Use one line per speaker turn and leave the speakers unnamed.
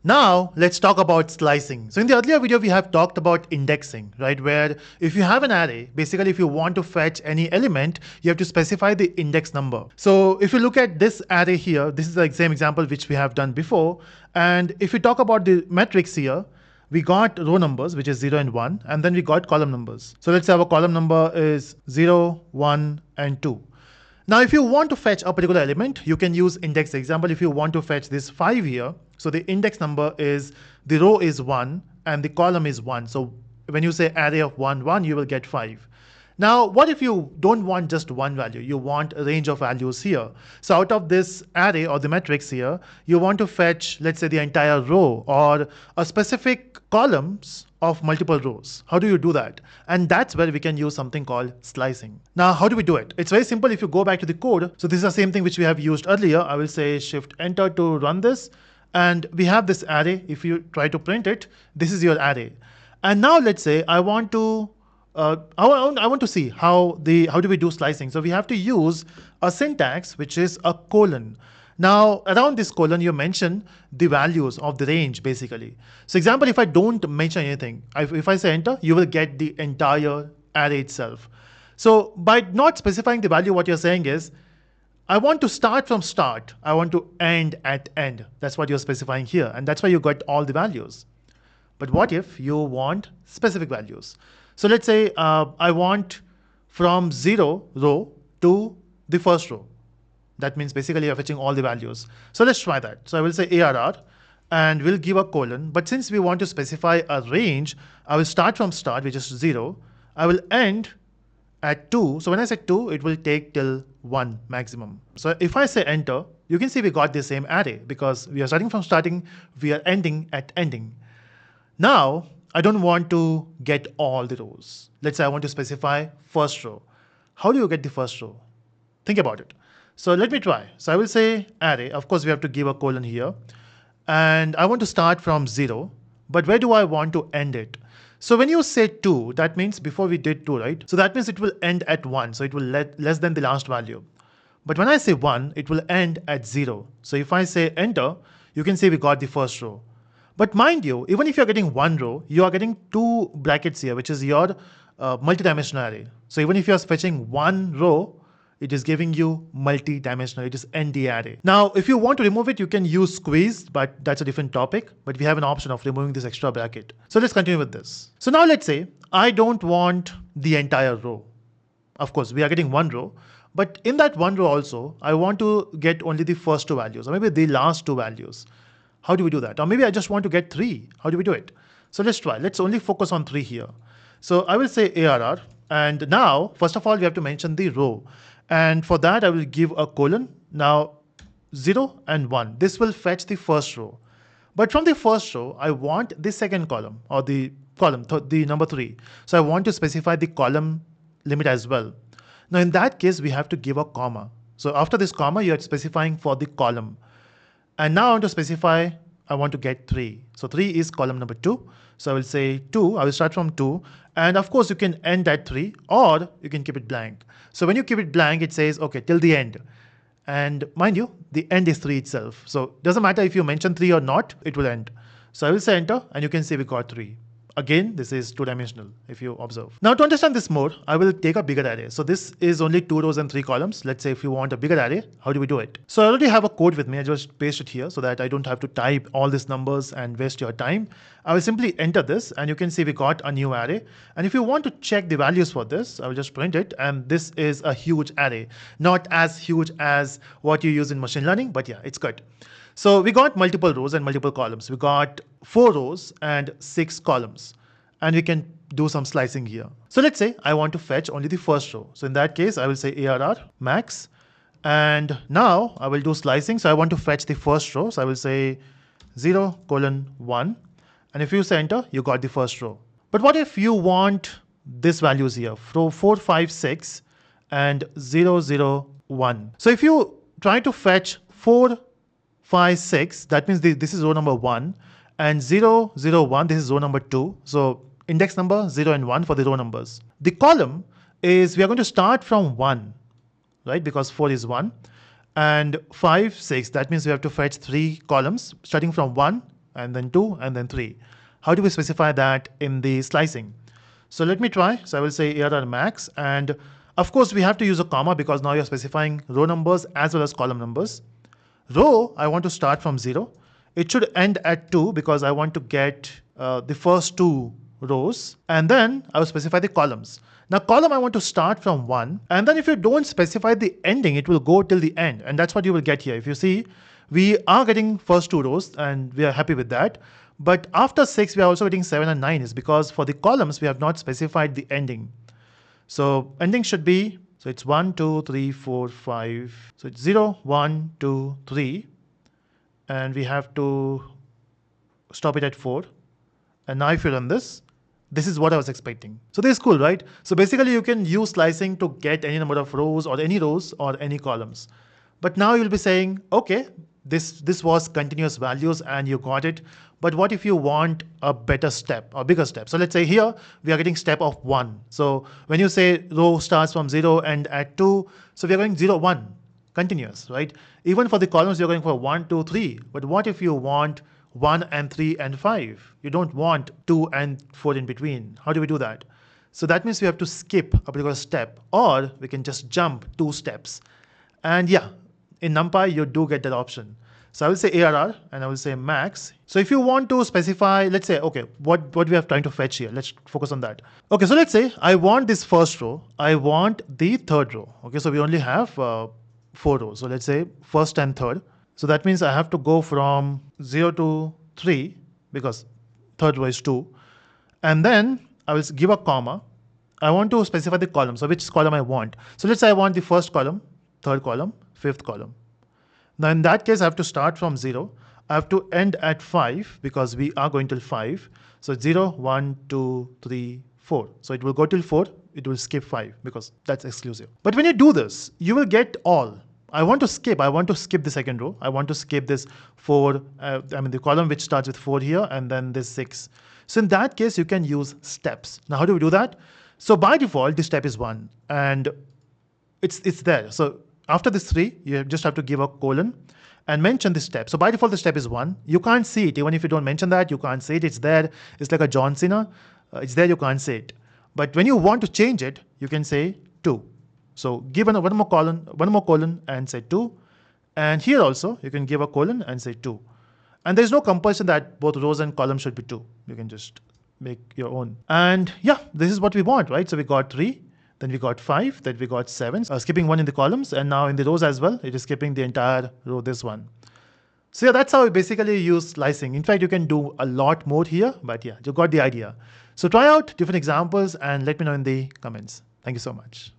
Now let's talk about slicing. So in the earlier video, we have talked about indexing, right? Where if you have an array, basically if you want to fetch any element, you have to specify the index number. So if you look at this array here, this is the same example which we have done before. And if we talk about the metrics here, we got row numbers, which is 0 and 1, and then we got column numbers. So let's say our column number is 0, 1, and 2. Now, if you want to fetch a particular element, you can use index. Example, if you want to fetch this 5 here, so the index number is, the row is 1 and the column is 1. So when you say array of 1, 1, you will get 5. Now, what if you don't want just one value? You want a range of values here. So out of this array or the matrix here, you want to fetch, let's say, the entire row or a specific columns of multiple rows. How do you do that? And that's where we can use something called slicing. Now, how do we do it? It's very simple if you go back to the code. So this is the same thing which we have used earlier. I will say Shift Enter to run this. And we have this array. If you try to print it, this is your array. And now let's say I want to see how do we do slicing. So we have to use a syntax which is a colon. Now around this colon you mention the values of the range basically. So example, if I don't mention anything, if I say enter, you will get the entire array itself. So by not specifying the value, what you're saying is, I want to start from start, I want to end at end. That's what you're specifying here, and that's why you got all the values. But what if you want specific values? So let's say I want from 0 row to the first row. That means basically you're fetching all the values. So let's try that. So I will say ARR and we'll give a colon. But since we want to specify a range, I will start from start, which is 0. I will end at 2. So when I say 2, it will take till 1 maximum. So if I say enter, you can see we got the same array because we are starting from starting, we are ending at ending. Now, I don't want to get all the rows. Let's say I want to specify first row. How do you get the first row? Think about it. So let me try. So I will say array. Of course, we have to give a colon here. And I want to start from 0. But where do I want to end it? So when you say 2, that means before we did 2, right? So that means it will end at 1. So it will less than the last value. But when I say 1, it will end at 0. So if I say enter, you can see we got the first row. But mind you, even if you're getting one row, you are getting 2 brackets here, which is your multi-dimensional array. So even if you're fetching one row, it is giving you multi-dimensional, it is ND array. Now, if you want to remove it, you can use squeeze, but that's a different topic. But we have an option of removing this extra bracket. So let's continue with this. So now let's say I don't want the entire row. Of course, we are getting one row. But in that one row also, I want to get only the first 2 values, or maybe the last 2 values. How do we do that? Or maybe I just want to get 3. How do we do it? So let's try. Let's only focus on 3 here. So I will say ARR. And now, first of all, we have to mention the row. And for that, I will give a colon. Now, 0 and 1. This will fetch the first row. But from the first row, I want the second column, or the column, the number 3. So I want to specify the column limit as well. Now, in that case, we have to give a comma. So after this comma, you are specifying for the column. And now I want to specify, I want to get 3. So 3 is column number 2. So I will say 2, I will start from 2. And of course you can end at 3 or you can keep it blank. So when you keep it blank, it says, okay, till the end. And mind you, the end is 3 itself. So it doesn't matter if you mention 3 or not, it will end. So I will say enter and you can see we got 3. Again, this is 2-dimensional if you observe. Now to understand this more, I will take a bigger array. So this is only 2 rows and 3 columns. Let's say if you want a bigger array, how do we do it? So I already have a code with me. I just paste it here so that I don't have to type all these numbers and waste your time. I will simply enter this and you can see we got a new array. And if you want to check the values for this, I will just print it. And this is a huge array, not as huge as what you use in machine learning, but yeah, it's good. So we got multiple rows and multiple columns. We got 4 rows and 6 columns. And we can do some slicing here. So let's say I want to fetch only the first row. So in that case, I will say ARR max. And now I will do slicing. So I want to fetch the first row. So I will say 0, 1. And if you say enter, you got the first row. But what if you want these values here? Row 4, 5, 6 and 0, 0, 1. So if you try to fetch 4, 5, 6, that means this is row number 1, and 0, 0, 1, this is row number 2. So index number 0 and 1 for the row numbers. The column is, we are going to start from 1, right? Because 4 is 1. And 5, 6, that means we have to fetch 3 columns starting from 1 and then 2, and then 3. How do we specify that in the slicing? So let me try. So I will say ARR max, and of course we have to use a comma because now you're specifying row numbers as well as column numbers. Row, I want to start from 0. It should end at 2 because I want to get the first 2 rows, and then I will specify the columns. Now column I want to start from 1, and then if you don't specify the ending, it will go till the end, and that's what you will get here. If you see, we are getting first 2 rows and we are happy with that. But after 6, we are also getting 7 and 9 is because for the columns, we have not specified the ending. So ending should be, so it's 1, 2, 3, 4, 5. So it's 0, 1, 2, 3. And we have to stop it at 4. And now if you run this is what I was expecting. So this is cool, right? So basically you can use slicing to get any number of rows or any columns. But now you'll be saying, okay, this was continuous values and you got it. But what if you want a better step or bigger step? So let's say here we are getting step of 1. So when you say row starts from 0 and at 2, so we are going 0, 1, continuous, right? Even for the columns, you're going for 1, 2, 3. But what if you want 1 and 3 and 5? You don't want 2 and 4 in between. How do we do that? So that means we have to skip a particular step, or we can just jump 2 steps. And yeah, in Numpy, you do get that option. So I will say ARR and I will say max. So if you want to specify, let's say, okay, what we are trying to fetch here, let's focus on that. Okay, so let's say I want this first row, I want the third row. Okay, so we only have 4 rows. So let's say first and third. So that means I have to go from 0 to 3 because third row is 2. And then I will give a comma. I want to specify the column. So which column I want. So let's say I want the first column, third column, fifth column. Now in that case, I have to start from 0. I have to end at 5 because we are going till 5. So 0, 1, 2, 3, 4. So it will go till 4. It will skip 5 because that's exclusive. But when you do this, you will get all. I want to skip the second row. I want to skip this 4, the column which starts with 4 here and then this 6. So in that case, you can use steps. Now how do we do that? So by default, this step is 1 and it's there. So after this 3, you just have to give a colon and mention this step. So by default, the step is 1. You can't see it. Even if you don't mention that, you can't see it. It's there. It's like a John Cena. It's there. You can't see it. But when you want to change it, you can say 2. So give one more colon and say 2. And here also, you can give a colon and say 2. And there's no compulsion that both rows and columns should be 2. You can just make your own. And yeah, this is what we want, right? So we got 3. Then we got 5, then we got 7, skipping 1 in the columns, and now in the rows as well, it is skipping the entire row, this one. So yeah, that's how we basically use slicing. In fact, you can do a lot more here, but yeah, you got the idea. So try out different examples and let me know in the comments. Thank you so much.